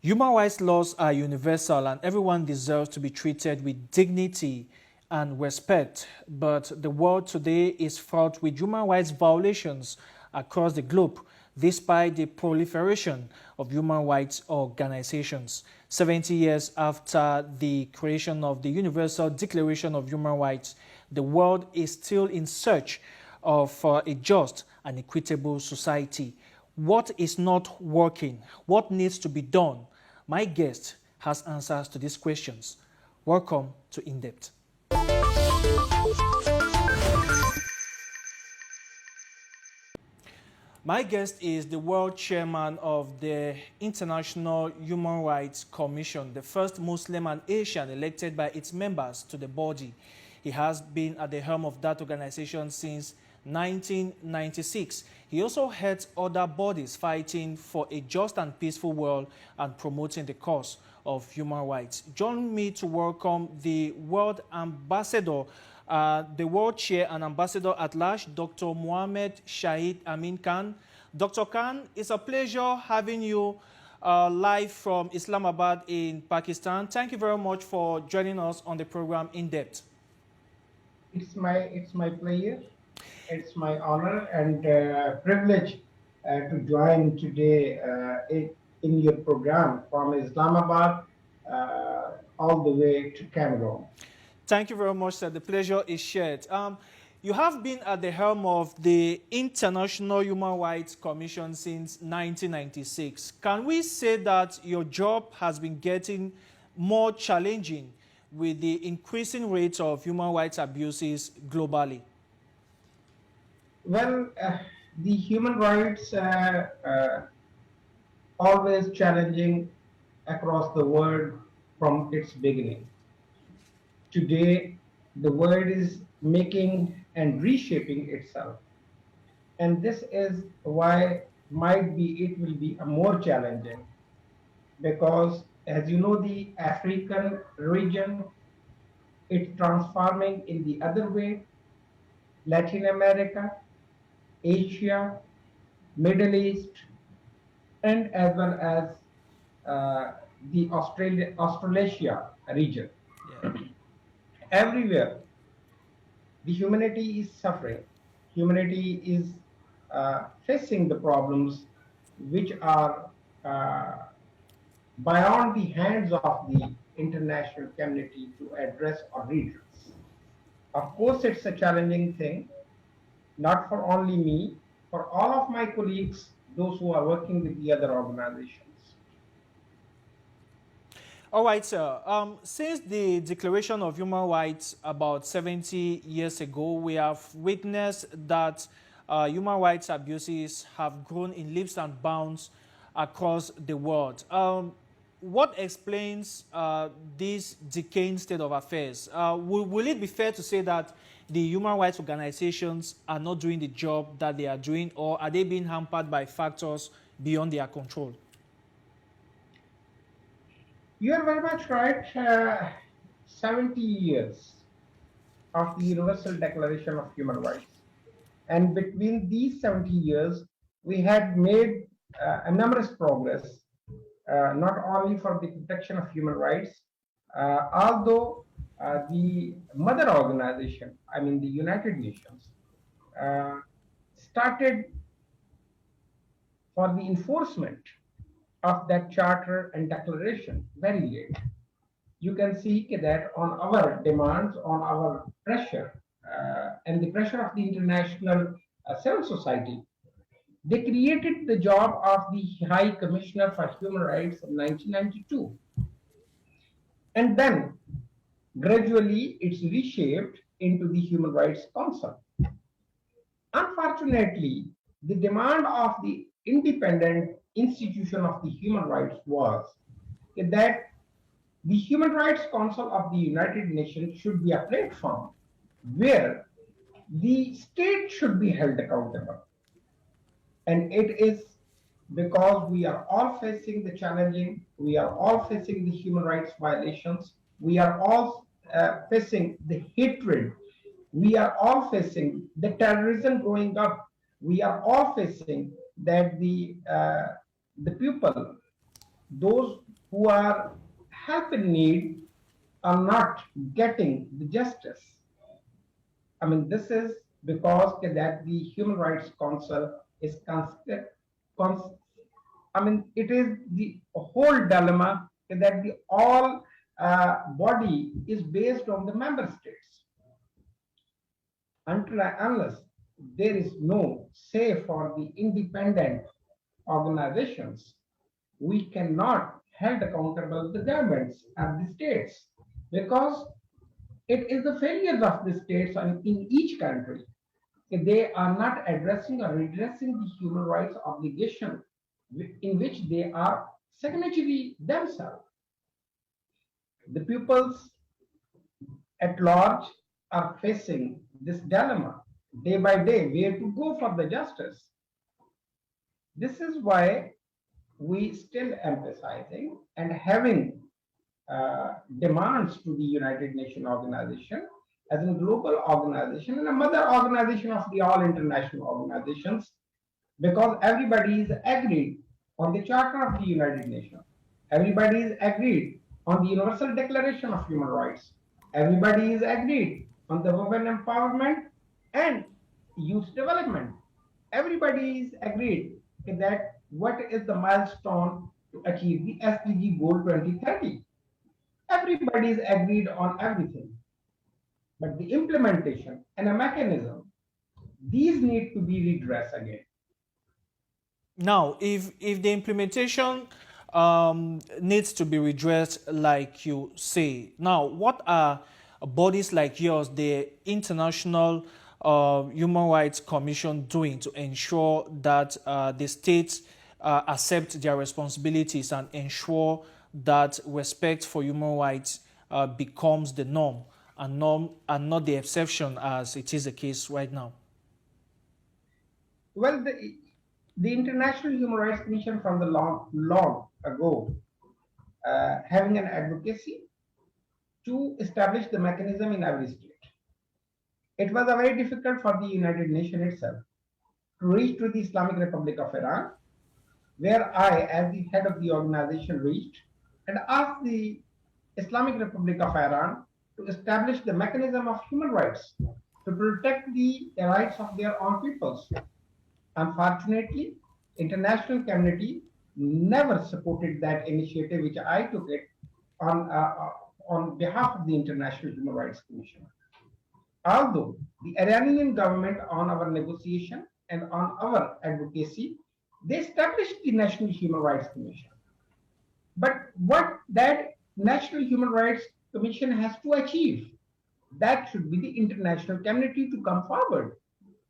Human rights laws are universal and everyone deserves to be treated with dignity and respect. But the world today is fraught with human rights violations across the globe, despite the proliferation of human rights organizations. 70 years after the creation of the Universal Declaration of Human Rights, the world is still in search of a just and equitable society. What is not working? What needs to be done? My guest has answers to these questions. Welcome to In Depth. My guest is the world chairman of the International Human Rights Commission, the first Muslim and Asian elected by its members to the body. He has been at the helm of that organization since 1996. He also heads other bodies fighting for a just and peaceful world and promoting the cause of human rights. Join me to welcome the world ambassador, the world chair and ambassador at large, Dr.Muhammad Shahid Amin Khan. Dr. Khan, it's a pleasure having you live from Islamabad in Pakistan. Thank you very much for joining us on the program In Depth. It's my pleasure. It's my honor and privilege to join today in your program from Islamabad all the way to Cameroon. Thank you very much, sir. The pleasure is shared. You have been at the helm of the International Human Rights Commission since 1996. Can we say that your job has been getting more challenging with the increasing rates of human rights abuses globally? Well, the human rights always challenging across the world from its beginning. Today, the world is making and reshaping itself. And this is why it will be a more challenging, because as you know, the African region, it's transforming in the other way. Latin America, Asia, Middle East, and as well as the Australasia region. Yeah. Everywhere, the humanity is suffering. Humanity is facing the problems which are beyond the hands of the international community to address or redress. Of course, it's a challenging thing, not for only me, for all of my colleagues, those who are working with the other organizations. All right, sir. Since the Declaration of Human Rights about 70 years ago, we have witnessed that human rights abuses have grown in leaps and bounds across the world. What explains this decaying state of affairs? Will it be fair to say that the human rights organizations are not doing the job that they are doing, or are they being hampered by factors beyond their control? You are very much right. 70 years of the Universal Declaration of Human Rights. And between these 70 years, we had made a numerous progress, not only for the protection of human rights, although the mother organization, I mean the United Nations, started for the enforcement of that charter and declaration very late. You can see that on our demands, on our pressure, and the pressure of the international civil society, they created the job of the High Commissioner for Human Rights in 1992. And then gradually it's reshaped into the Human Rights Council. Unfortunately, the demand of the independent institution of the human rights was that the Human Rights Council of the United Nations should be a platform where the state should be held accountable. And it is because we are all facing the challenging, we are all facing the human rights violations, we are all facing the hatred, we are all facing the terrorism growing up, we are all facing that the people, those who are help in need are not getting the justice. I mean, this is because that the Human Rights Council is I mean, it is the whole dilemma that the all body is based on the member states. Until and unless there is no say for the independent organizations, we cannot held accountable the governments and the states, because it is the failures of the states in each country if they are not addressing or redressing the human rights obligation in which they are signatory themselves. The peoples at large are facing this dilemma day by day, where to go for the justice. This is why we still emphasizing and having demands to the United Nations organization as a global organization and a mother organization of the all international organizations, because everybody is agreed on the Charter of the United Nations. Everybody is agreed on the Universal Declaration of Human Rights. Everybody is agreed on the women empowerment and youth development. Everybody is agreed that what is the milestone to achieve the SDG goal 2030. Everybody is agreed on everything. But the implementation and a mechanism, these need to be redressed again. Now, if the implementation needs to be redressed, like you say, now what are bodies like yours, the International Human Rights Commission, doing to ensure that the states accept their responsibilities and ensure that respect for human rights becomes the norm and not the exception as it is the case right now? Well, the International Human Rights Commission from the long ago having an advocacy to establish the mechanism in every state. It was very difficult for the United Nations itself to reach to the Islamic Republic of Iran, where I, as the head of the organization, reached and asked the Islamic Republic of Iran to establish the mechanism of human rights to protect the rights of their own peoples. Unfortunately, international community never supported that initiative, which I took it on behalf of the International Human Rights Commission. Although the Iranian government on our negotiation and on our advocacy, they established the National Human Rights Commission. But what that National Human Rights Commission has to achieve, that should be the international community to come forward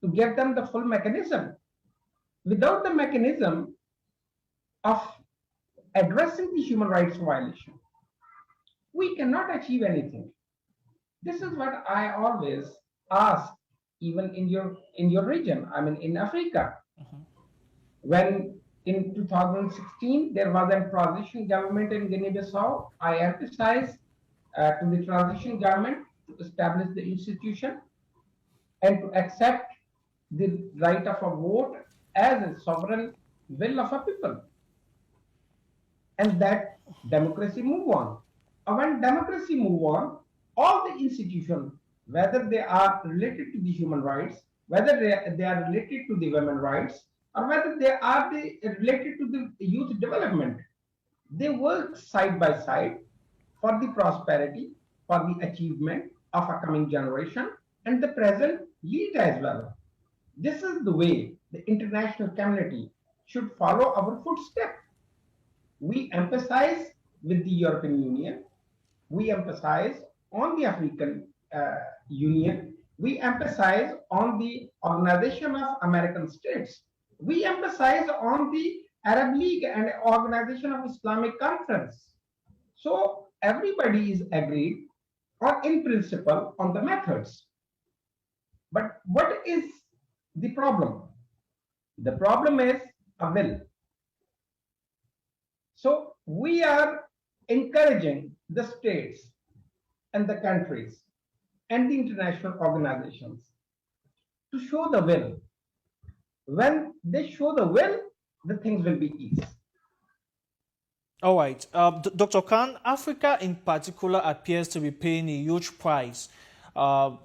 to give them the full mechanism. Without the mechanism of addressing the human rights violation, we cannot achieve anything. This is what I always ask, even in your region, I mean in Africa. When in 2016 there was a transition government in Guinea-Bissau, I emphasized to the transition government to establish the institution and to accept the right of a vote as a sovereign will of a people. And that democracy move on. And when democracy move on, all the institutions, whether they are related to the human rights, whether they are related to the women's rights, or whether they are related to the youth development, they work side by side for the prosperity, for the achievement of a coming generation and the present youth as well. This is the way the international community should follow our footsteps. We emphasize with the European Union, we emphasize on the African Union, we emphasize on the Organization of American States, we emphasize on the Arab League and Organization of Islamic Conference. So everybody is agreed or in principle on the methods. But what is the problem? The problem is a will. So we are encouraging the states and the countries and the international organizations to show the will. When they show the will, the things will be easy. All right. Dr. Khan, Africa in particular appears to be paying a huge price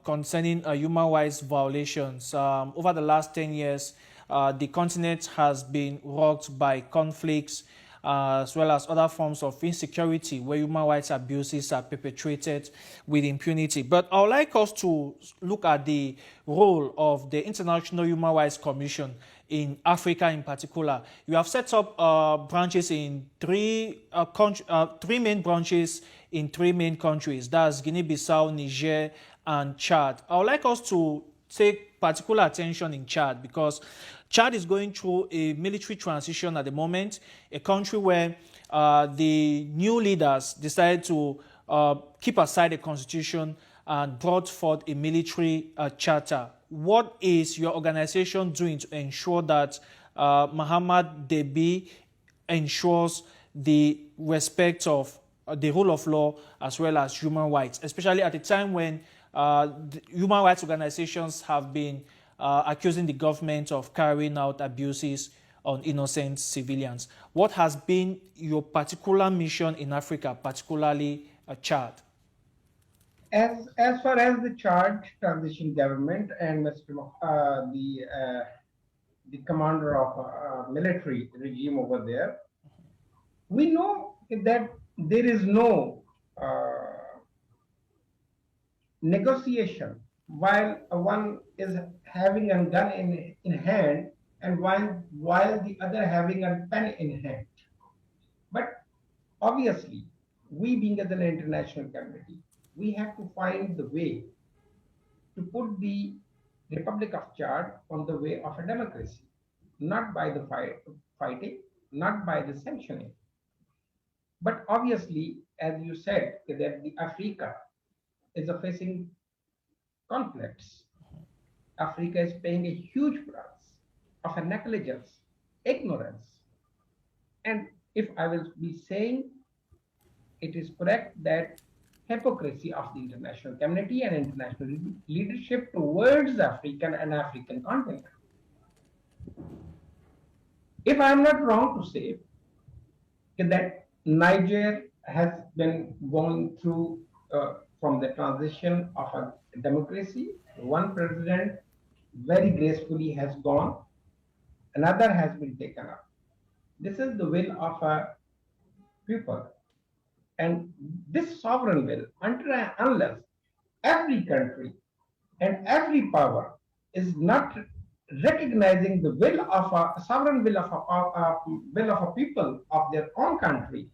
concerning human rights violations. Over the last 10 years, the continent has been rocked by conflicts as well as other forms of insecurity where human rights abuses are perpetrated with impunity. But I would like us to look at the role of the International Human Rights Commission in Africa in particular. You have set up branches in three main branches in three main countries. That's Guinea-Bissau, Niger, and Chad. I would like us to take particular attention in Chad because Chad is going through a military transition at the moment, a country where the new leaders decided to keep aside the constitution and brought forth a military charter. What is your organization doing to ensure that Muhammad Debi ensures the respect of the rule of law as well as human rights, especially at a time when human rights organizations have been accusing the government of carrying out abuses on innocent civilians? What has been your particular mission in Africa, particularly Chad? As far as the Chad transition government and the commander of military regime over there, we know that there is no negotiation while one is having a gun in hand and while the other having a pen in hand. But obviously, we being as an international community, we have to find the way to put the Republic of Chad on the way of a democracy, not by the fighting, not by the sanctioning. But obviously, as you said, that the Africa is facing conflicts. Africa is paying a huge price of a negligence, ignorance. And if I will be saying, it is correct that hypocrisy of the international community and international leadership towards the African and African continent. If I am not wrong to say that Niger has been going through from the transition of a democracy, one president very gracefully has gone, another has been taken up. This is the will of a people. And this sovereign will, unless every country and every power is not recognizing the will of a sovereign will of a people of their own country,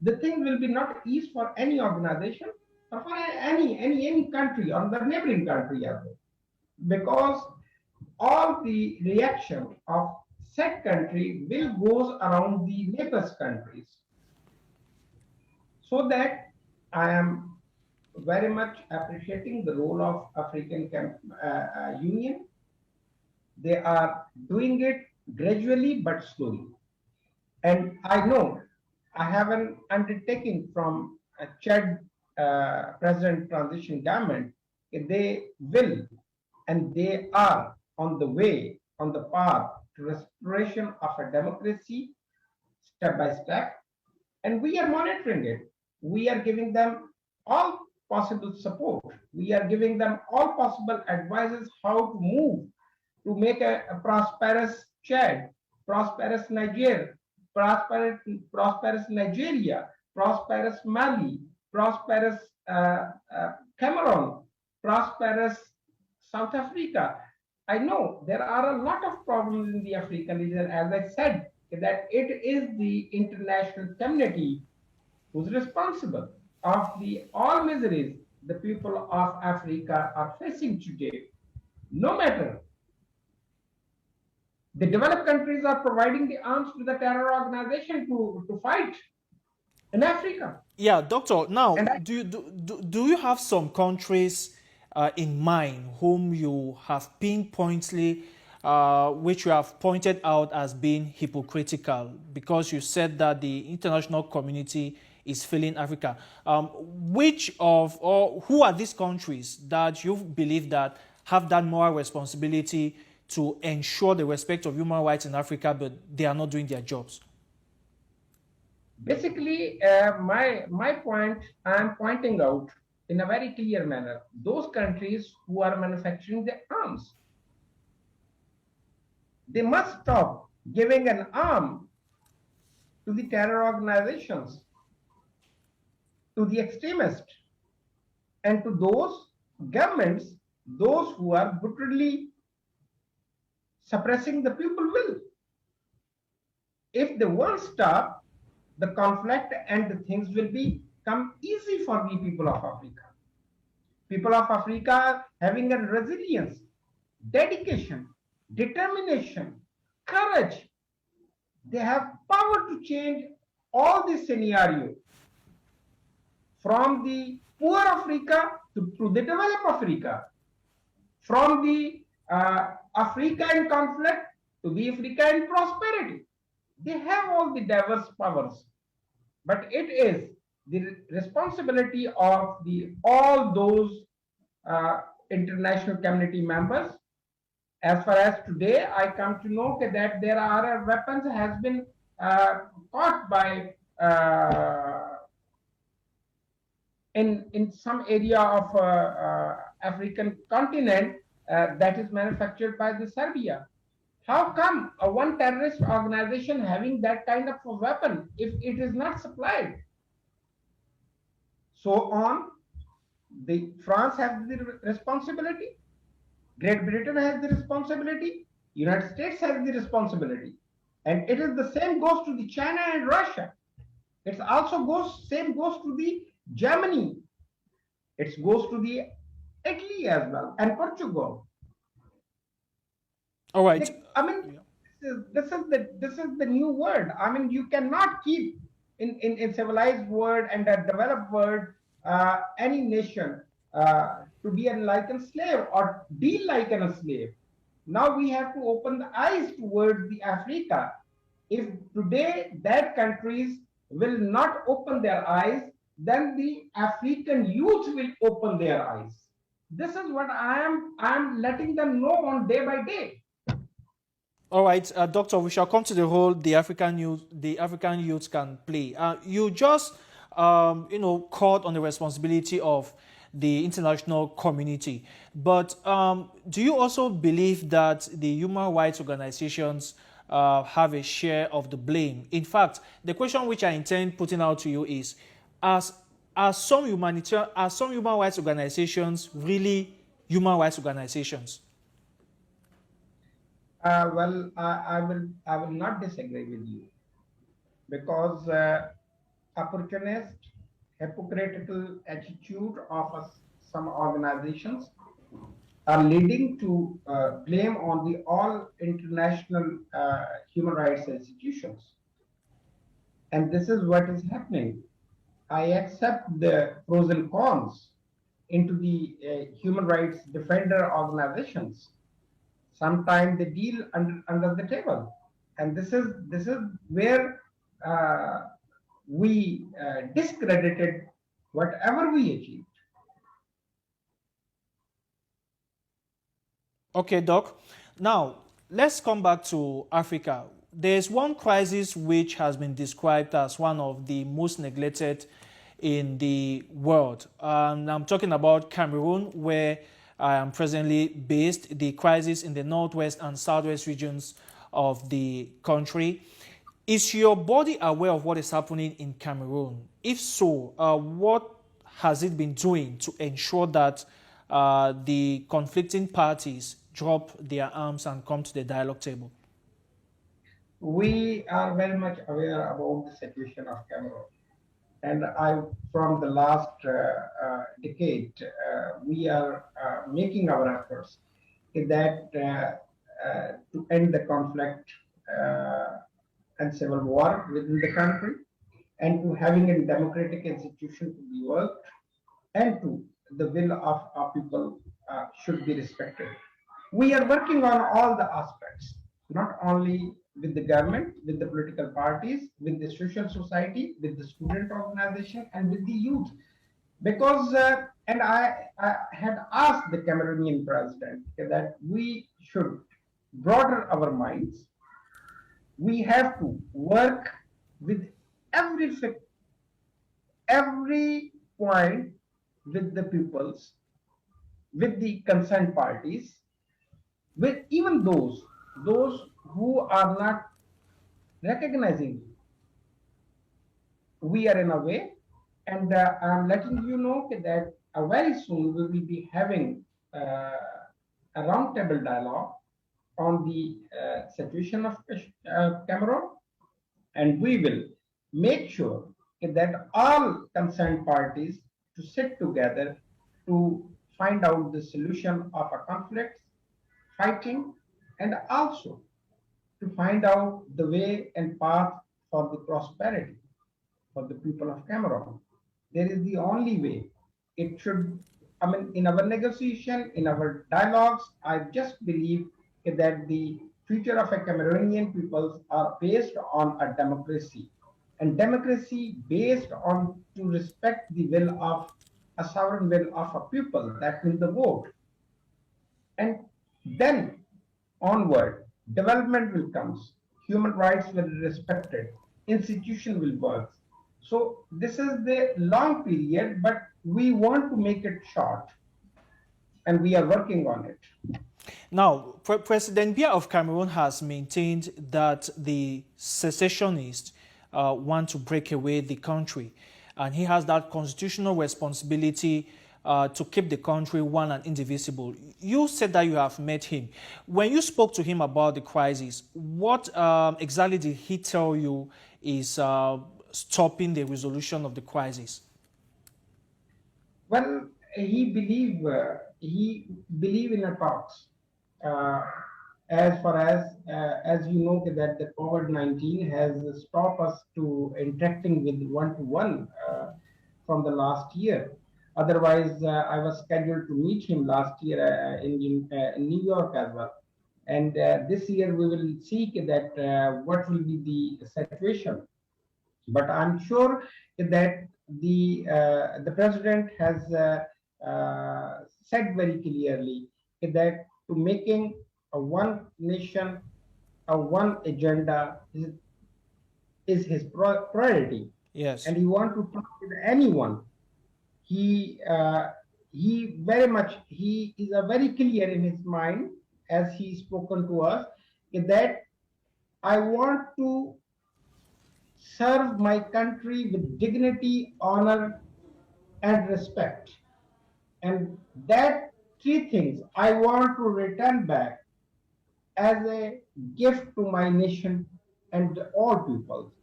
the thing will be not easy for any organization or for any country or the neighboring country as well. Because all the reaction of said country will goes around the neighbors countries. So that I am very much appreciating the role of African Union. They are doing it gradually but slowly. And I know I have an undertaking from a Chad President transition government. They will and they are on the way, on the path to restoration of a democracy step by step. And we are monitoring it. We are giving them all possible support. We are giving them all possible advices how to move to make a prosperous Chad, prosperous Niger, prosperous Nigeria, prosperous Mali, prosperous Cameroon, prosperous South Africa. I know there are a lot of problems in the African region, as I said, that it is the international community who's responsible of the all miseries the people of Africa are facing today. No matter the developed countries are providing the arms to the terror organization to fight in Africa. Yeah, doctor. Now, do you have some countries in mind whom you have pinpointedly, which you have pointed out as being hypocritical, because you said that the international community is failing Africa? Which of or who are these countries that you believe that have that moral responsibility to ensure the respect of human rights in Africa, but they are not doing their jobs? Basically, my point I am pointing out in a very clear manner. Those countries who are manufacturing the arms, they must stop giving an arm to the terror organizations, to the extremists, and to those governments, those who are brutally suppressing the people will. If they won't stop, the conflict and the things will become easy for the people of Africa. People of Africa are having a resilience, dedication, determination, courage. They have power to change all this scenario from the poor Africa to the developed Africa, from the Africa in conflict to the Africa in prosperity. They have all the diverse powers, but it is the responsibility of the all those international community members. As far as today, I come to know that there are weapons has been caught by in some area of African continent that is manufactured by the Serbia. How come a one terrorist organization having that kind of a weapon if it is not supplied? So on, the France has the responsibility, Great Britain has the responsibility, United States has the responsibility, and it is the same goes to the China and Russia. It also goes to the Germany. It goes to the Italy as well and Portugal. All right. I mean, this is the new world. I mean, you cannot keep in civilized world and a developed world any nation to be like a slave or be like a slave. Now we have to open the eyes towards the Africa. If today that countries will not open their eyes, then the African youth will open their eyes. This is what I am letting them know on day by day. All right, Doctor, we shall come to the role the African youth can play. You just, called on the responsibility of the international community. But do you also believe that the human rights organizations have a share of the blame? In fact, the question which I intend putting out to you is, are some human rights organizations really human rights organizations? I will not disagree with you because opportunist, hypocritical attitude of some organizations are leading to blame on the all international human rights institutions, and this is what is happening. I accept the pros and cons into the human rights defender organizations. Sometimes they deal under the table, and this is where we discredited whatever we achieved. Okay, Doc. Now, let's come back to Africa. There's one crisis which has been described as one of the most neglected in the world. I'm talking about Cameroon, where I am presently based, the crisis in the northwest and southwest regions of the country. Is your body aware of what is happening in Cameroon? If so, what has it been doing to ensure that the conflicting parties drop their arms and come to the dialogue table? We are very much aware about the situation of Cameroon. And from the last decade, we are making our efforts that to end the conflict and civil war within the country, and to having a democratic institution to be worked, and to the will of our people should be respected. We are working on all the aspects, not only with the government, with the political parties, with the social society, with the student organization, and with the youth. Because, and I had asked the Cameroonian president that we should broaden our minds. We have to work with every every point with the pupils, with the concerned parties, with even those who are not recognizing we are in a way. And I'm letting you know that very soon we will be having a roundtable dialogue on the situation of Cameroon, and we will make sure that all concerned parties to sit together to find out the solution of a conflict, fighting, and also to find out the way and path for the prosperity for the people of Cameroon. There is the only way. It should, I mean, in our negotiation, in our dialogues, I just believe that the future of a Cameroonian peoples are based on a democracy. And democracy based on to respect the will of a sovereign will of a people, that means the vote. And then onward, development will come, human rights will be respected, institution will work. So this is the long period, but we want to make it short, and we are working on it. Now, President Biya of Cameroon has maintained that the secessionists want to break away the country, and he has that constitutional responsibility to keep the country one and indivisible. You said that you have met him. When you spoke to him about the crisis, what exactly did he tell you is stopping the resolution of the crisis? Well, he believe in a talks. Uh, as far as you know that the COVID-19 has stopped us to interacting with one-to-one from the last year. Otherwise, I was scheduled to meet him last year in New York as well. And this year we will see that what will be the situation. But I'm sure that the president has said very clearly that to making a one nation, a one agenda is his priority, Yes. and he want to talk with anyone. He he very much he is a very clear in his mind as he spoken to us that I want to serve my country with dignity, honor, and respect. And that three things I want to return back as a gift to my nation and all people.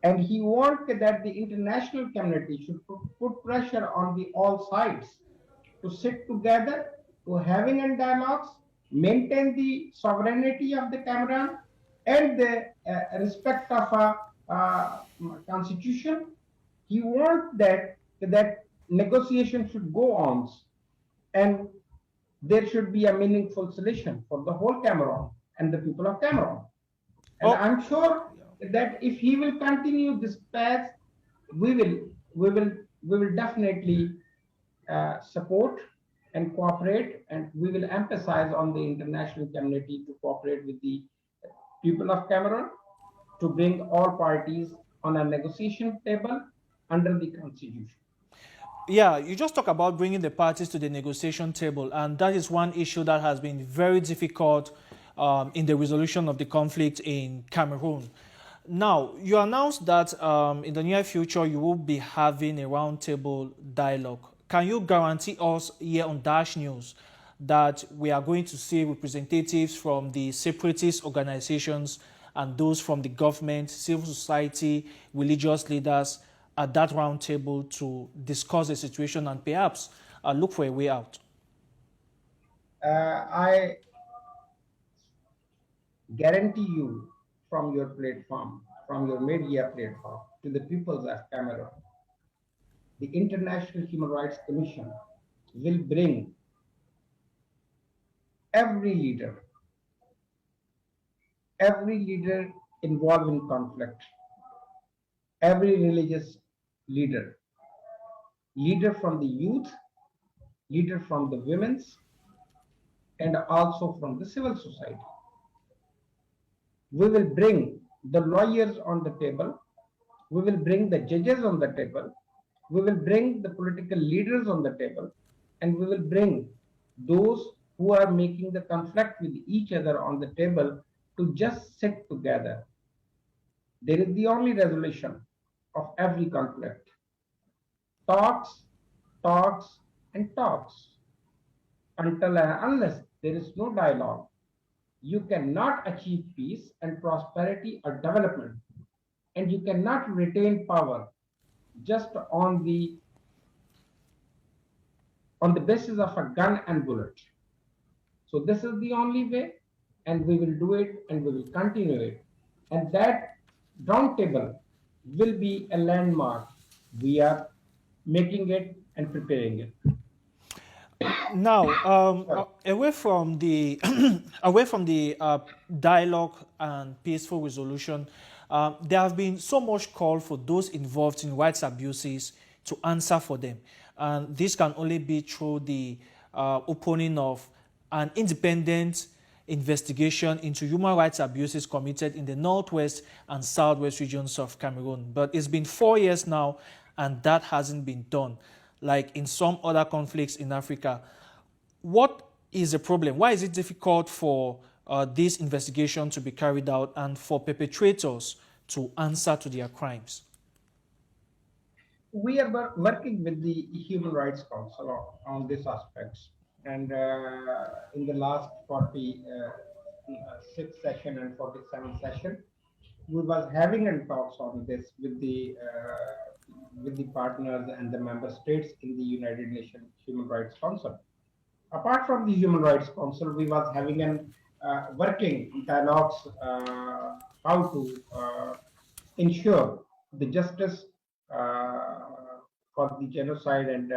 And he wants that the international community should put pressure on the all sides to sit together, to having a dialogues, maintain the sovereignty of the Cameroon and the respect of a constitution. He wants that negotiation should go on, and there should be a meaningful solution for the whole Cameroon and the people of Cameroon. And Oh, I'm sure that if he will continue this path, we will we will we will definitely support and cooperate, and we will emphasize on the international community to cooperate with the people of Cameroon to bring all parties on a negotiation table under the constitution. yeah, you just talk about bringing the parties to the negotiation table, and that is one issue that has been very difficult in the resolution of the conflict in Cameroon. Now, you announced that in the near future you will be having a roundtable dialogue. Can you guarantee us here on Dash News that we are going to see representatives from the separatist organizations and those from the government, civil society, religious leaders at that roundtable to discuss the situation and perhaps look for a way out? I guarantee you from your platform, from your media platform to the peoples of Cameroon, the International Human Rights Commission will bring every leader involved in conflict, every religious leader, leader from the youth, leader from the women's, and also from the civil society. We will bring the lawyers on the table. we will bring the judges on the table, we will bring the political leaders on the table, and we will bring those who are making the conflict with each other on the table to just sit together. There is the only resolution of every conflict: talks, talks, and talks. Until and unless there is no dialogue, you cannot achieve peace and prosperity or development, and you cannot retain power just on the basis of a gun and bullet. So this is the only way, and we will do it, and we will continue it. And that roundtable will be a landmark. We are making it and preparing it. Now, away from the away from the dialogue and peaceful resolution, there have been so much call for those involved in rights abuses to answer for them, and this can only be through the opening of an independent investigation into human rights abuses committed in the northwest and southwest regions of Cameroon. But it's been 4 years now, and that hasn't been done, like in some other conflicts in Africa. What is the problem? Why is it difficult for this investigation to be carried out and for perpetrators to answer to their crimes? We are working with the Human Rights Council on this aspects, and in the last 46 session and 47 session, we was having a talks on this with the partners and the member states in the United Nations Human Rights Council. Apart from the Human Rights Council, we was having an working dialogues how to ensure the justice for the genocide and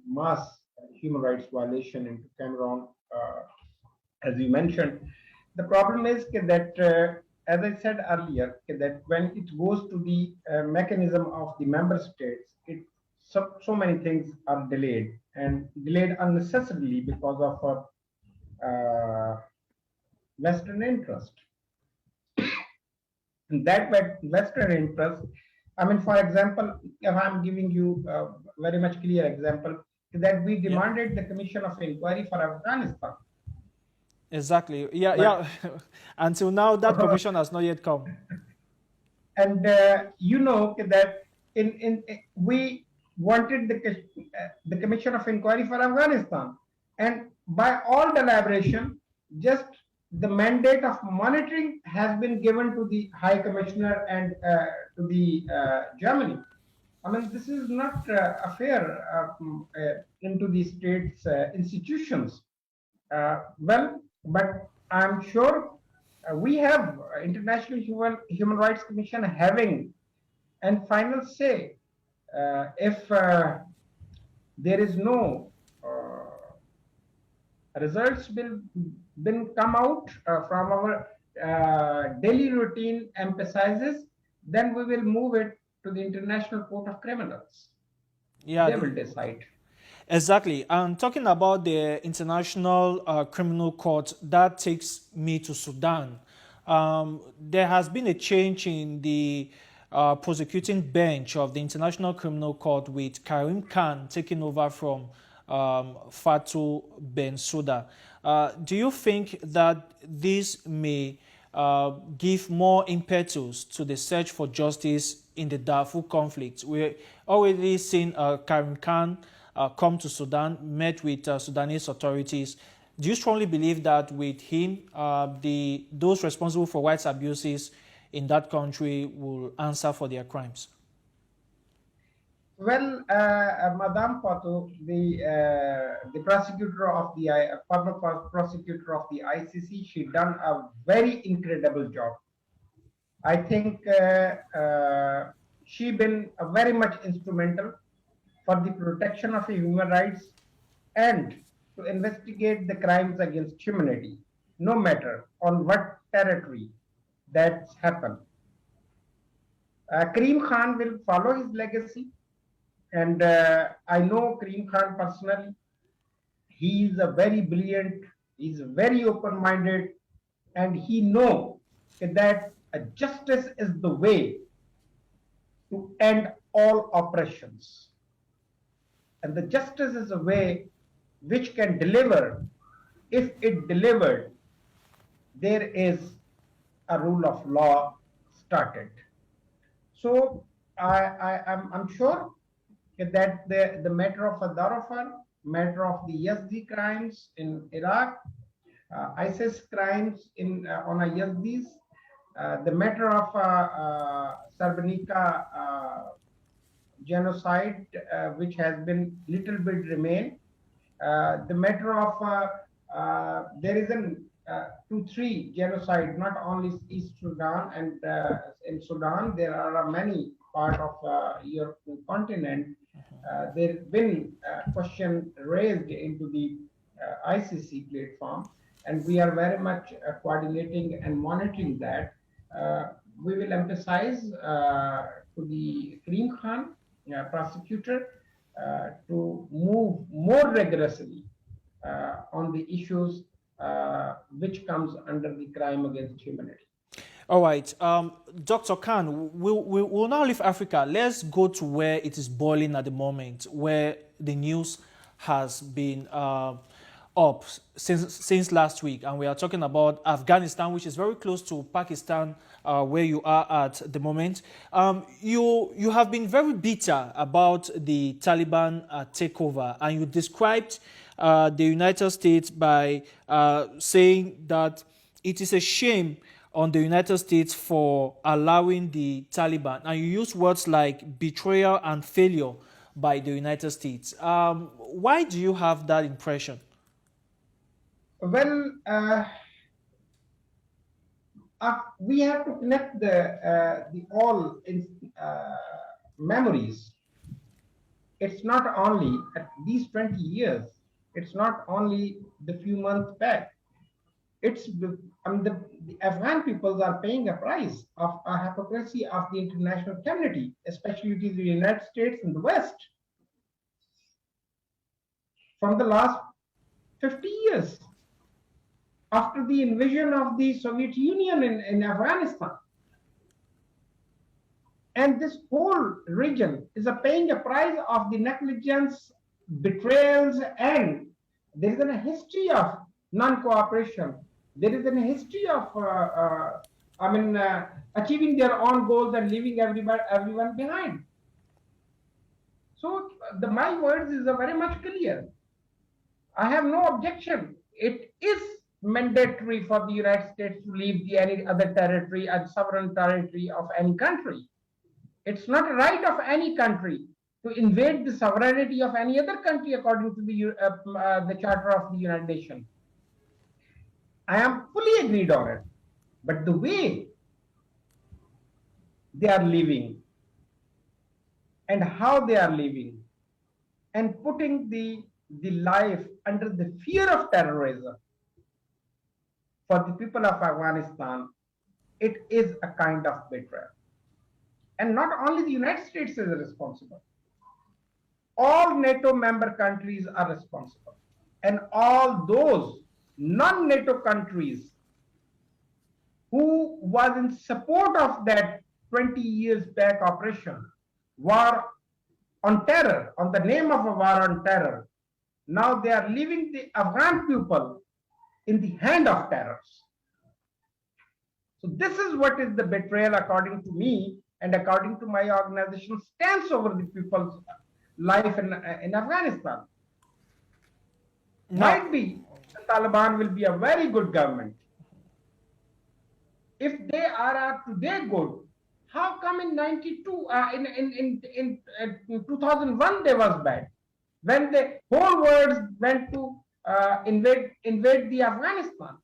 mass human rights violation into Cameroon. As you mentioned, the problem is that, as I said earlier, that when it goes to the mechanism of the member states, so many things are delayed and delayed unnecessarily because of Western interest. And that Western interest, I mean, for example, if I'm giving you a very much clear example, that we demanded the commission of inquiry for Afghanistan. Exactly. Yeah. Until now, that commission has not yet come. And you know that we wanted the commission of inquiry for Afghanistan, and by all deliberation, just the mandate of monitoring has been given to the High Commissioner and to the Germany. I mean, this is not a fair into the states' institutions. Well, but I'm sure we have International Human Rights Commission having and final say if there is no results been come out from our daily routine emphasizes, then we will move it to the International Court of Criminals. Yeah, they will decide. Exactly. And talking about the International Criminal Court, that takes me to Sudan. There has been a change in the prosecuting bench of the International Criminal Court, with Karim Khan taking over from Fatou Bensouda. Do you think that this may give more impetus to the search for justice in the Darfur conflict? We're already seen Karim Khan come to Sudan, met with Sudanese authorities. Do you strongly believe that with him, those responsible for rights abuses in that country will answer for their crimes? Well, Madame Fatou, the prosecutor of the former prosecutor of the ICC, she done a very incredible job. I think she been very much instrumental for the protection of human rights and to investigate the crimes against humanity, no matter on what territory that's happened. Karim Khan will follow his legacy. And I know Karim Khan personally. He is a very brilliant, he's very open-minded, and he knows that justice is the way to end all oppressions. And the justice is a way which can deliver. If it delivered, there is a rule of law started. So I'm sure that the matter of Darfur, matter of the Yazdi crimes in Iraq, ISIS crimes on Yazdis, the matter of Srebrenica genocide, which has been little bit remain, the matter of there is an 2-3 genocide, not only East Sudan and in Sudan, there are many part of European continent. There's been a question raised into the ICC platform, and we are very much coordinating and monitoring that. We will emphasize to the Karim Khan, prosecutor, to move more rigorously on the issues which comes under the crime against humanity. All right, Dr. Khan, we'll now leave Africa. Let's go to where it is boiling at the moment, where the news has been up since last week, and we are talking about Afghanistan, which is very close to Pakistan, where you are at the moment. You have been very bitter about the Taliban takeover, and you described the United States by saying that it is a shame on the United States for allowing the Taliban, and you use words like betrayal and failure by the United States. Why do you have that impression? Well, we have to connect the all memories. It's not only at these 20 years. It's not only the few months back. It's the Afghan peoples are paying a price of a hypocrisy of the international community, especially the United States and the West. From the last 50 years, after the invasion of the Soviet Union in Afghanistan. And this whole region is paying a price of the negligence, betrayals, and there is a history of non-cooperation. There is a history of, achieving their own goals and leaving everyone behind. So my words is very much clear. I have no objection. It is mandatory for the United States to leave any other territory and sovereign territory of any country. It's not a right of any country to invade the sovereignty of any other country according to the Charter of the United Nations. I am fully agreed on it. But the way they are living and how they are living and putting the life under the fear of terrorism for the people of Afghanistan, it is a kind of betrayal. And not only the United States is responsible. All NATO member countries are responsible. And all those non-NATO countries who was in support of that 20 years back operation, war on terror, on the name of a war on terror, now they are leaving the Afghan people in the hand of terrorists. So this is what is the betrayal according to me and according to my organization stands over the people's life in Afghanistan. No. Might be the Taliban will be a very good government. If they are today good, how come in 92, in 2001 they was bad? When the whole world went to invade the Afghanistan.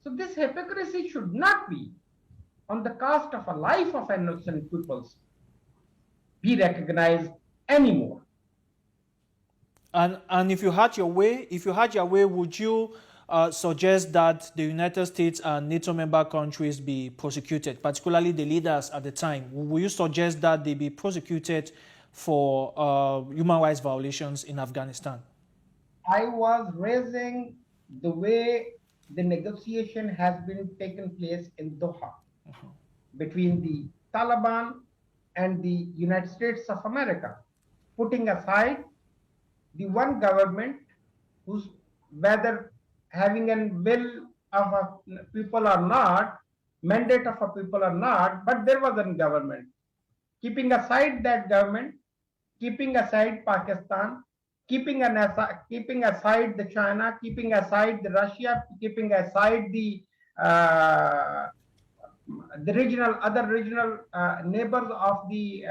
So this hypocrisy should not be on the cost of a life of innocent peoples be recognized anymore. And if you had your way, would you suggest that the United States and NATO member countries be prosecuted, particularly the leaders at the time? Will you suggest that they be prosecuted for human rights violations in Afghanistan? I was raising the way the negotiation has been taken place in Doha between the Taliban and the United States of America, putting aside the one government who's whether having a will of a people or not, mandate of a people or not, but there was a government. Keeping aside that government, keeping aside Pakistan, keeping aside the China, keeping aside the Russia, keeping aside uh, the regional other regional neighbors of the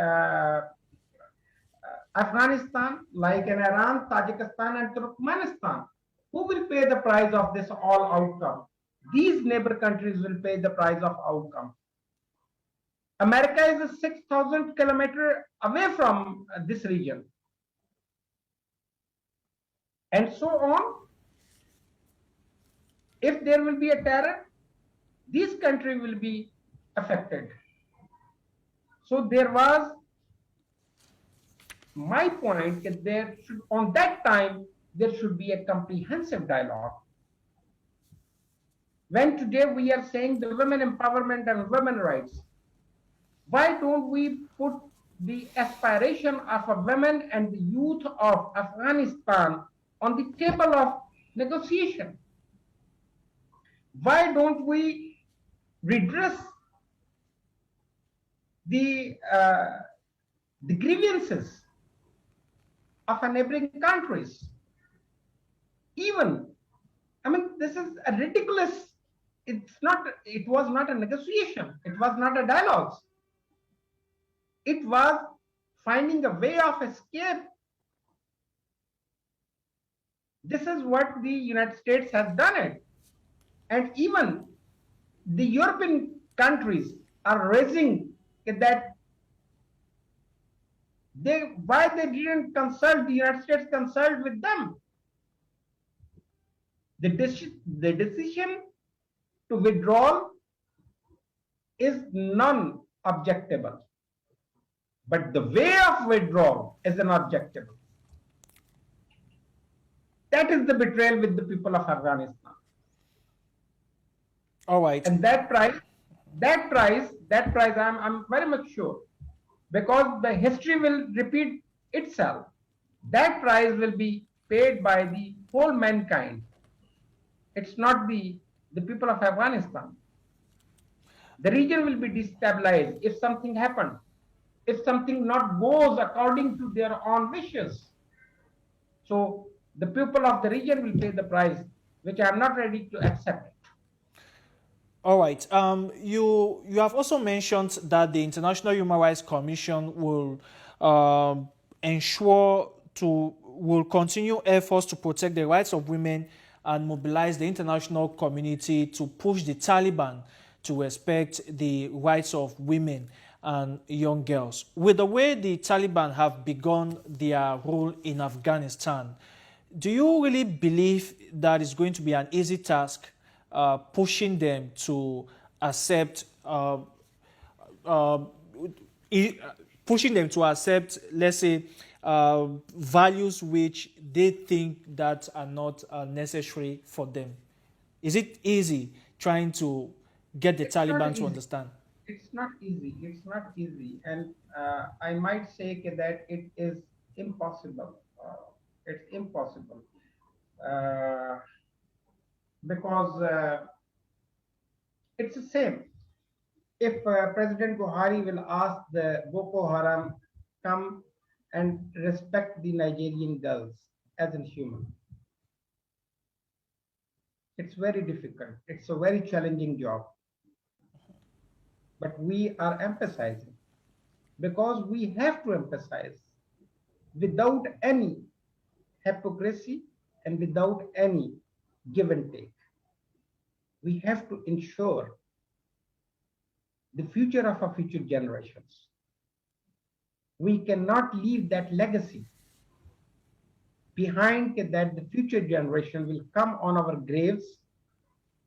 Afghanistan, like in Iran, Tajikistan, and Turkmenistan. Who will pay the price of this all outcome? These neighbor countries will pay the price of outcome. America is a 6,000 kilometer away from this region. And so on. If there will be a terror, this country will be affected. So there was my point that there should, on that time, there should be a comprehensive dialogue. When today we are saying the women empowerment and women rights, why don't we put the aspiration of a women and the youth of Afghanistan on the table of negotiation? Why don't we redress the grievances of a neighboring countries? Even, I mean, this is a ridiculous. It was not a negotiation. It was not a dialogue. It was finding a way of escape. This is what the United States has done it. And even the European countries are raising that why they didn't consult, the United States consult with them. The decision to withdraw is non-objectable, but the way of withdrawal is an objectable. That is the betrayal with the people of Afghanistan. All right. And that price, I'm very much sure, because the history will repeat itself. That price will be paid by the whole mankind. It's not the people of Afghanistan. The region will be destabilized if something happens, if something not goes according to their own wishes. So the people of the region will pay the price, which I am not ready to accept. All right. You have also mentioned that the International Human Rights Commission will will continue efforts to protect the rights of women and mobilize the international community to push the Taliban to respect the rights of women and young girls. With the way the Taliban have begun their rule in Afghanistan, do you really believe that it's going to be an easy task pushing them to accept, let's say, values which they think that are not necessary for them? Is it easy trying to get the Taliban to understand? It's not easy. It's not easy. And I might say that it is impossible. It's impossible. Because it's the same. If President Buhari will ask the Boko Haram, come and respect the Nigerian girls as in human. It's very difficult. It's a very challenging job. But we are emphasizing, because we have to emphasize without any hypocrisy and without any give and take. We have to ensure the future of our future generations. We cannot leave that legacy behind, that the future generation will come on our graves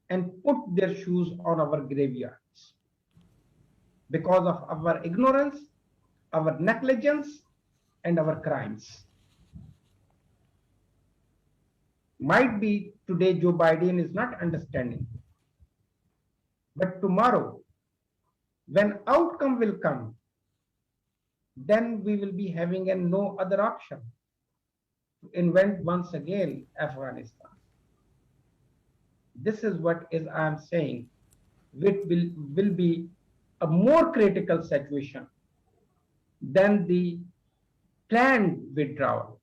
and put their shoes on our graveyards because of our ignorance, our negligence, and our crimes. Might be today Joe Biden is not understanding, but tomorrow When outcome will come, then we will be having a no other option to invent once again Afghanistan. This is what is I am saying, which will be a more critical situation than the planned withdrawal.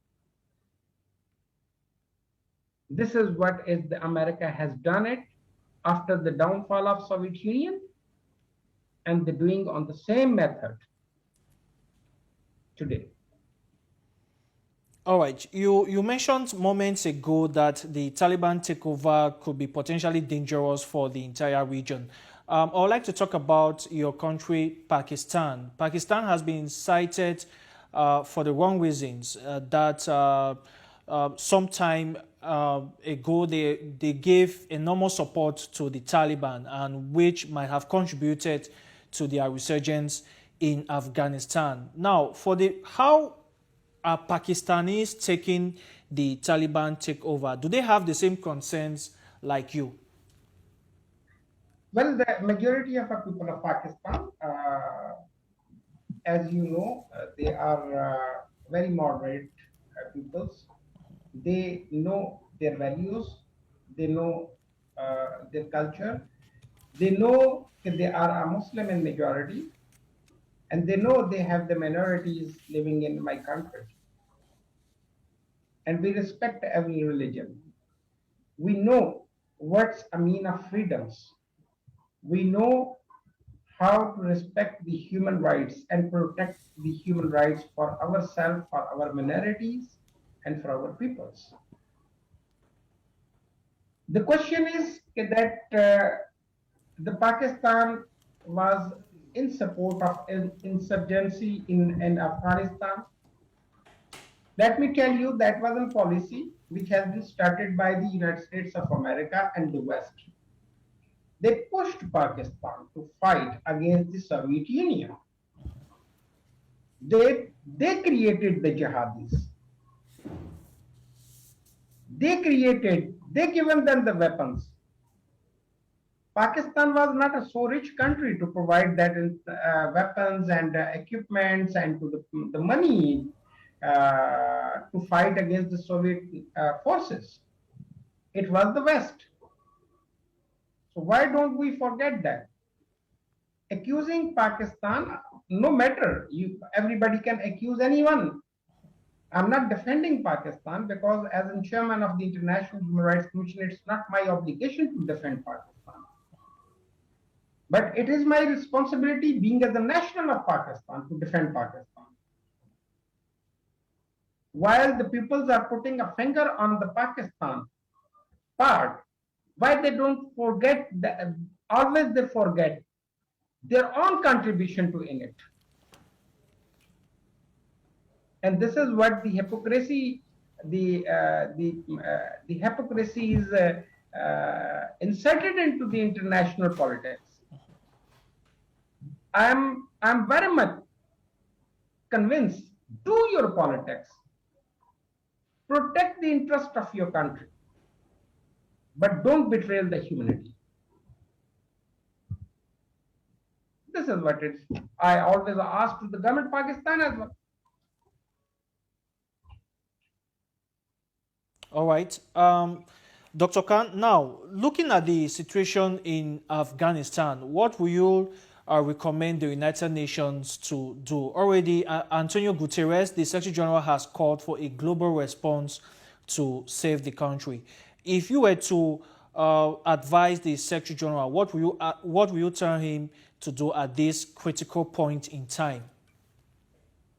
This is what is the America has done it after the downfall of Soviet Union, and they're doing on the same method today. All right, you mentioned moments ago that the Taliban takeover could be potentially dangerous for the entire region. I would like to talk about your country, Pakistan. Pakistan has been cited for the wrong reasons that some time ago they gave enormous support to the Taliban, and which might have contributed to their resurgence in Afghanistan. Now, for the how are Pakistanis taking the Taliban takeover? Do they have the same concerns like you? Well, the majority of the people of Pakistan, as you know, they are very moderate peoples. They know their values, they know their culture, they know that they are a Muslim in majority, and they know they have the minorities living in my country. And we respect every religion. We know what's a mean of freedoms. We know how to respect the human rights and protect the human rights for ourselves, for our minorities, and for our peoples. The question is that the Pakistan was in support of insurgency in Afghanistan. Let me tell you, that was a policy which has been started by the United States of America and the West. They pushed Pakistan to fight against the Soviet Union. They created the jihadis. They given them the weapons. Pakistan was not a so rich country to provide that weapons and equipments and to the money to fight against the Soviet forces. It was the West. So why don't we forget that? Accusing Pakistan, no matter, everybody can accuse anyone. I'm not defending Pakistan because as a chairman of the International Human Rights Commission, it's not my obligation to defend Pakistan. But it is my responsibility, being as a national of Pakistan, to defend Pakistan. While the peoples are putting a finger on the Pakistan part, why they don't forget, always they forget their own contribution to in it. And this is what the hypocrisy, the hypocrisy is inserted into the international politics. I'm very much convinced, do your politics, protect the interest of your country, but don't betray the humanity. This is what it's. I always ask to the government of Pakistan as well. All right. Dr. Khan, now, looking at the situation in Afghanistan, what will you recommend the United Nations to do? Already, Antonio Guterres, the Secretary General, has called for a global response to save the country. If you were to advise the Secretary General, what will you tell him to do at this critical point in time?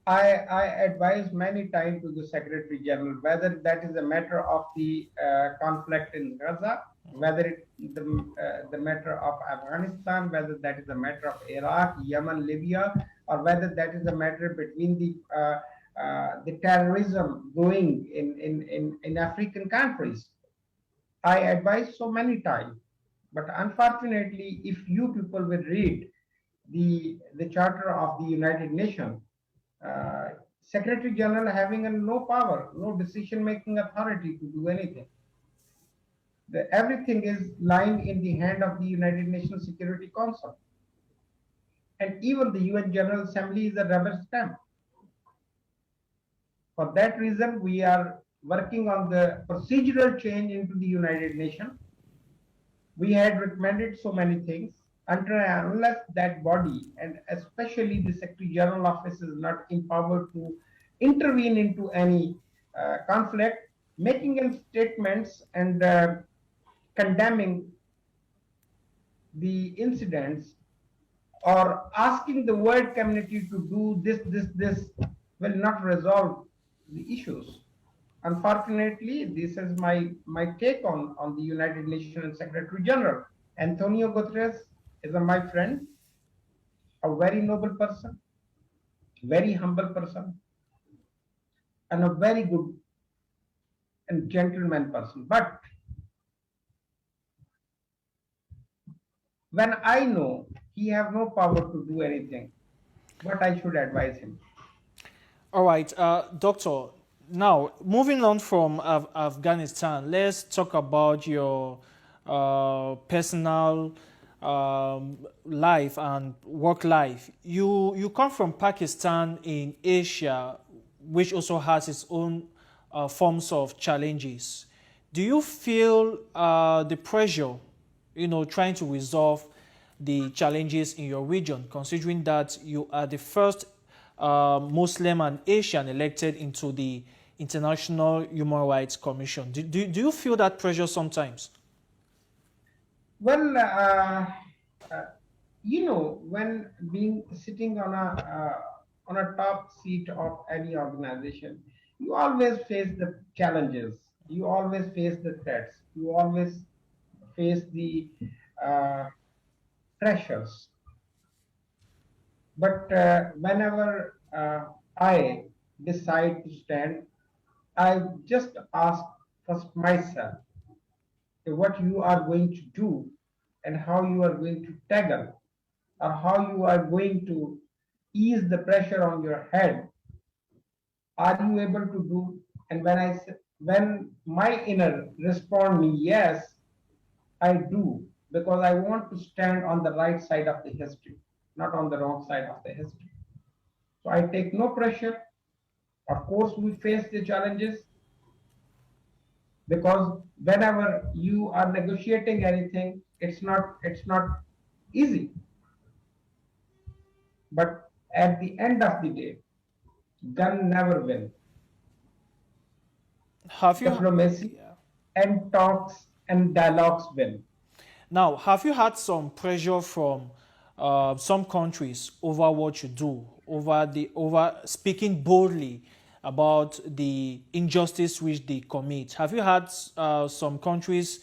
I advise many times to the Secretary General, whether that is a matter of the conflict in Gaza, whether it the matter of Afghanistan, whether that is a matter of Iraq, Yemen, Libya, or whether that is a matter between the terrorism going in African countries. I advise so many times, but unfortunately, if you people will read the Charter of the United Nations, Secretary General having no power, no decision-making authority to do anything. Everything is lying in the hand of the United Nations Security Council. and even the UN General Assembly is a rubber stamp. For that reason, we are working on the procedural change into the United Nations. We had recommended so many things. Until and unless that body, and especially the Secretary General Office, is not empowered to intervene into any conflict, making statements and condemning the incidents or asking the world community to do this will not resolve the issues. Unfortunately, this is my take on the United Nations Secretary General. Antonio Guterres is my friend, a very noble person, very humble person, and a very good and gentleman person. But when I know he have no power to do anything, what I should advise him. All right, Doctor. Now, moving on from Afghanistan, let's talk about your personal life and work life. You come from Pakistan in Asia, which also has its own forms of challenges. Do you feel the pressure, trying to resolve the challenges in your region, considering that you are the first Muslim and Asian elected into the International Human Rights Commission? Do you feel that pressure sometimes? Well, when being sitting on a top seat of any organization, you always face the challenges. You always face the threats. You always face the uh, pressures. But whenever I decide to stand, I just ask first myself what you are going to do and how you are going to tackle or how you are going to ease the pressure on your head. Are you able to do? And when my inner respond me yes, I do, because I want to stand on the right side of the history, not on the wrong side of the history. So I take no pressure. Of course, we face the challenges because whenever you are negotiating anything, it's not easy. But at the end of the day, gun never win. Have you? Diplomacy Yeah. and talks and dialogues win. Now, have you had some pressure from some countries over what you do, over speaking boldly about the injustice which they commit? Have you had some countries,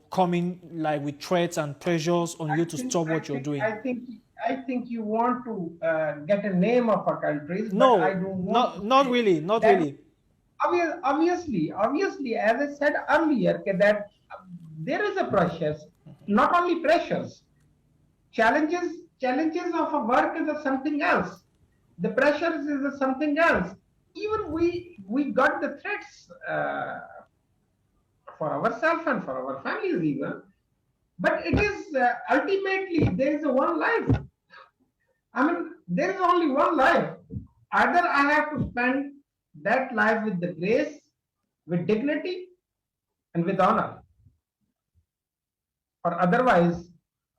coming like with threats and pressures on I you to think stop I what you're think doing? I think I think you want to get a name of a countries, but I No, don't want to not say really, not that. really. Obviously, as I said earlier, that there is a pressures, not only pressures, challenges of a work is a something else. The pressures is a something else. Even we got the threats for ourselves and for our families even. But it is ultimately there is a one life. I mean, there is only one life. Either I have to spend that life with the grace, with dignity, and with honor, or otherwise,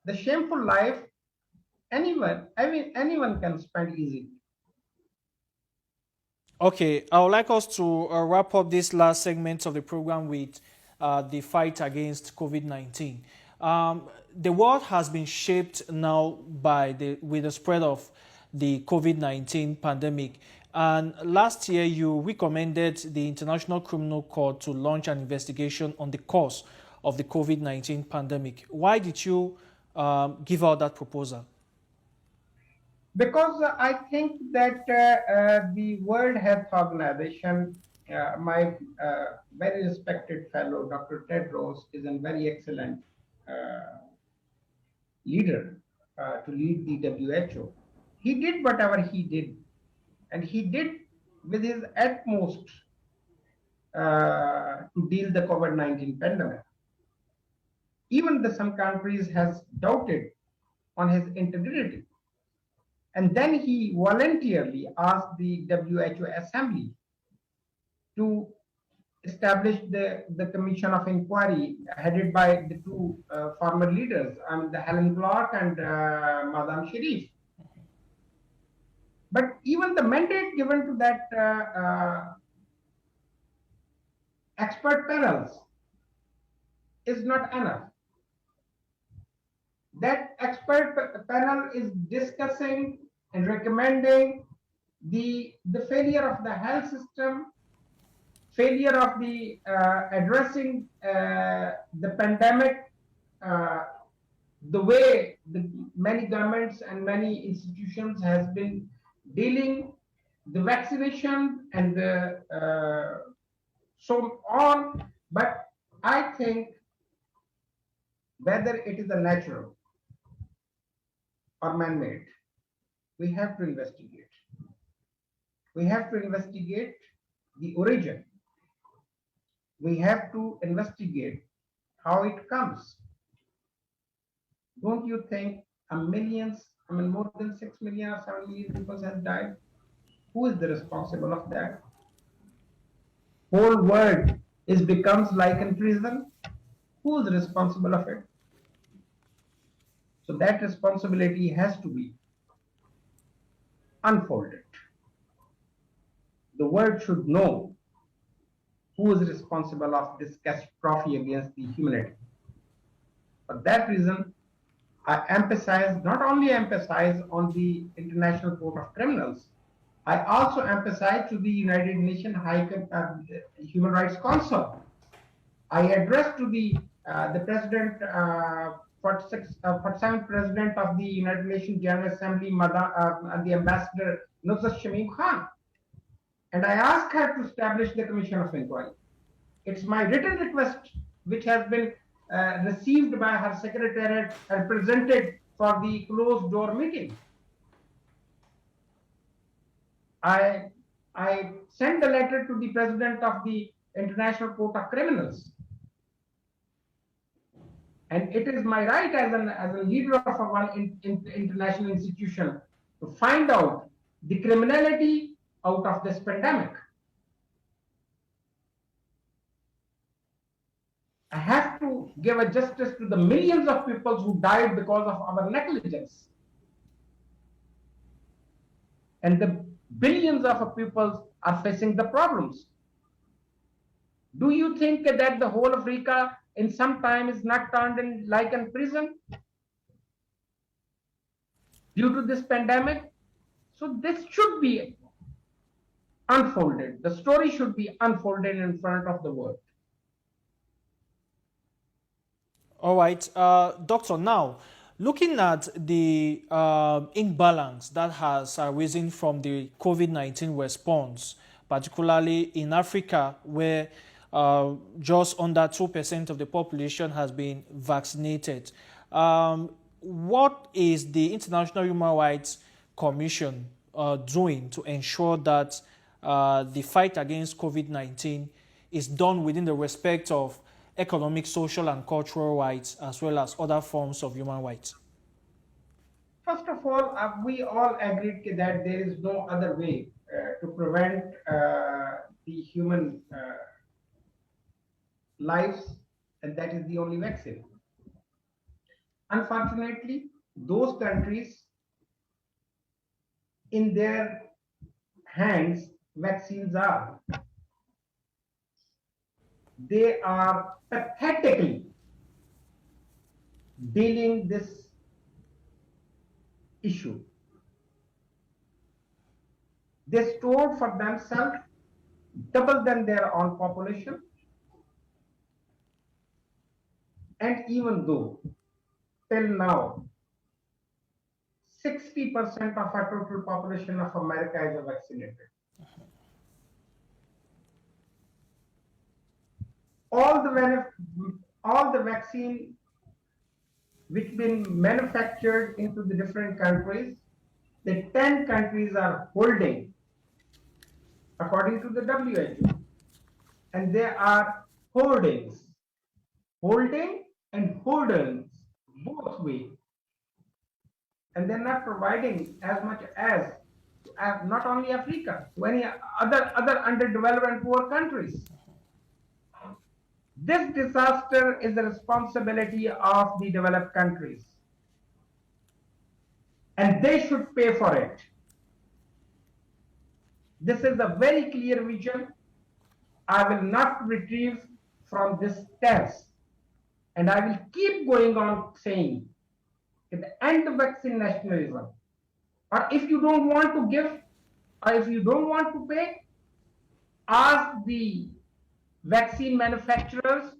the shameful life anyone can spend easily. Okay, I would like us to wrap up this last segment of the program with the fight against COVID-19. The world has been shaped now with the spread of the COVID-19 pandemic. And last year, you recommended the International Criminal Court to launch an investigation on the cause of the COVID-19 pandemic. Why did you give out that proposal? Because I think that the World Health Organization, my very respected fellow Dr. Tedros, is a very excellent uh, leader to lead the WHO. He did whatever he did, and he did with his utmost to deal the COVID-19 pandemic. Even some countries has doubted on his integrity. And then he voluntarily asked the WHO Assembly to establish the commission of inquiry headed by the two former leaders, the Helen Clark and Madame Sharif. But even the mandate given to that expert panels is not enough. That expert panel is discussing and recommending the failure of the health system, failure of the addressing the pandemic, the way many governments and many institutions has been dealing, the vaccination and the so on. But I think whether it is a natural or man-made, we have to investigate. We have to investigate the origin. We have to investigate how it comes. Don't you think more than 6 million or 7 million people have died? Who is the responsible of that? Whole world becomes like in prison. Who is responsible of it? So that responsibility has to be unfolded. The world should know who is responsible of this catastrophe against the humanity. For that reason, I not only emphasize on the International Court of Criminals, I also emphasize to the United Nations Human Rights Council. I addressed to the President, 47th President of the United Nations General Assembly, the Ambassador Nsoesie Khan, and I asked her to establish the Commission of Inquiry. It's my written request, which has been received by her secretariat and presented for the closed door meeting. I sent a letter to the President of the International Court of Criminals. And it is my right as a leader of one international institution to find out the criminality out of this pandemic. I have to give a justice to the millions of people who died because of our negligence. And the billions of people are facing the problems. Do you think that the whole Africa in some time is not turned in like in prison due to this pandemic? So this should be unfolded. The story should be unfolded in front of the world. All right, Doctor, now, looking at the imbalance that has arisen from the COVID-19 response, particularly in Africa, where just under 2% of the population has been vaccinated, what is the International Human Rights Commission doing to ensure that the fight against COVID-19 is done within the respect of economic, social, and cultural rights, as well as other forms of human rights? First of all, we all agreed that there is no other way to prevent the human lives, and that is the only vaccine. Unfortunately, those countries, in their hands, vaccines are. They are pathetically dealing this issue. They stored for themselves double than their own population. And even though till now 60% of our total population of America is vaccinated, all the vaccine which been manufactured into the different countries, the 10 countries are holding according to the WHO, and there are holdings, holding and holdings both ways. and they're not providing as much as not only Africa, to any other underdeveloped and poor countries. This disaster is the responsibility of the developed countries, and they should pay for it. This is a very clear vision. I will not retrieve from this stance, and I will keep going on saying at the end of vaccine nationalism, or if you don't want to give, or if you don't want to pay, ask the vaccine manufacturers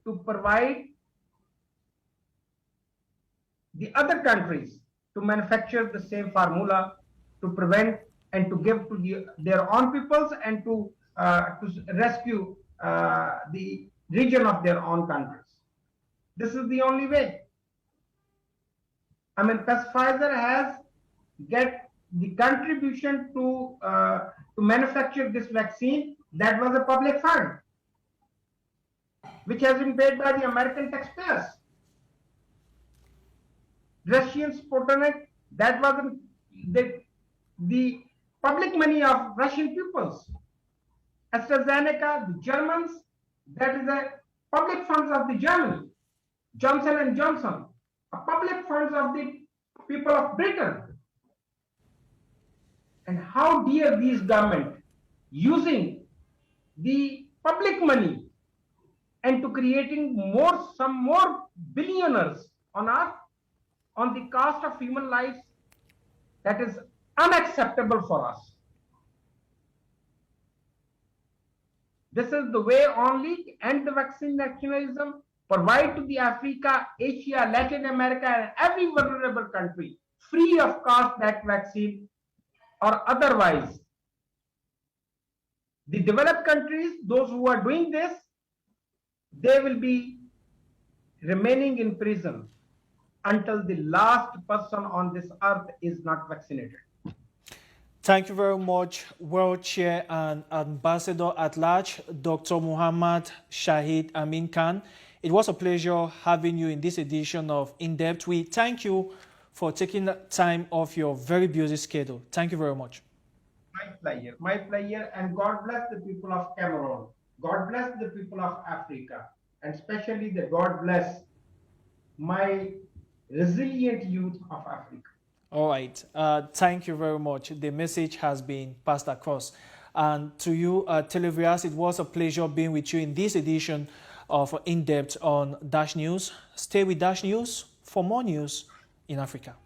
to provide the other countries to manufacture the same formula to prevent and to give to their own peoples and to rescue the region of their own countries. This is the only way. I mean, Pfizer has get the contribution to manufacture this vaccine. That was a public fund, which has been paid by the American taxpayers. Russian Sputnik, that was the public money of Russian peoples. AstraZeneca, the Germans, that is a public funds of the Germany. Johnson & Johnson, a public funds of the people of Britain. And how dare these government using the public money and to creating some more billionaires on earth on the cost of human lives? That is unacceptable for us. This is the way only to end the vaccine nationalism, provide to the Africa, Asia, Latin America, and every vulnerable country free of cost that vaccine, or otherwise the developed countries, those who are doing this, they will be remaining in prison until the last person on this earth is not vaccinated. Thank you very much, World Chair and Ambassador at Large, Dr. Muhammad Shahid Amin Khan. It was a pleasure having you in this edition of In Depth. We thank you for taking time off your very busy schedule. Thank you very much. My pleasure, and God bless the people of Cameroon. God bless the people of Africa, and especially the God bless my resilient youth of Africa. All right. Thank you very much. The message has been passed across. And to you, televiewers, it was a pleasure being with you in this edition of In Depth on Dash News. Stay with Dash News for more news in Africa.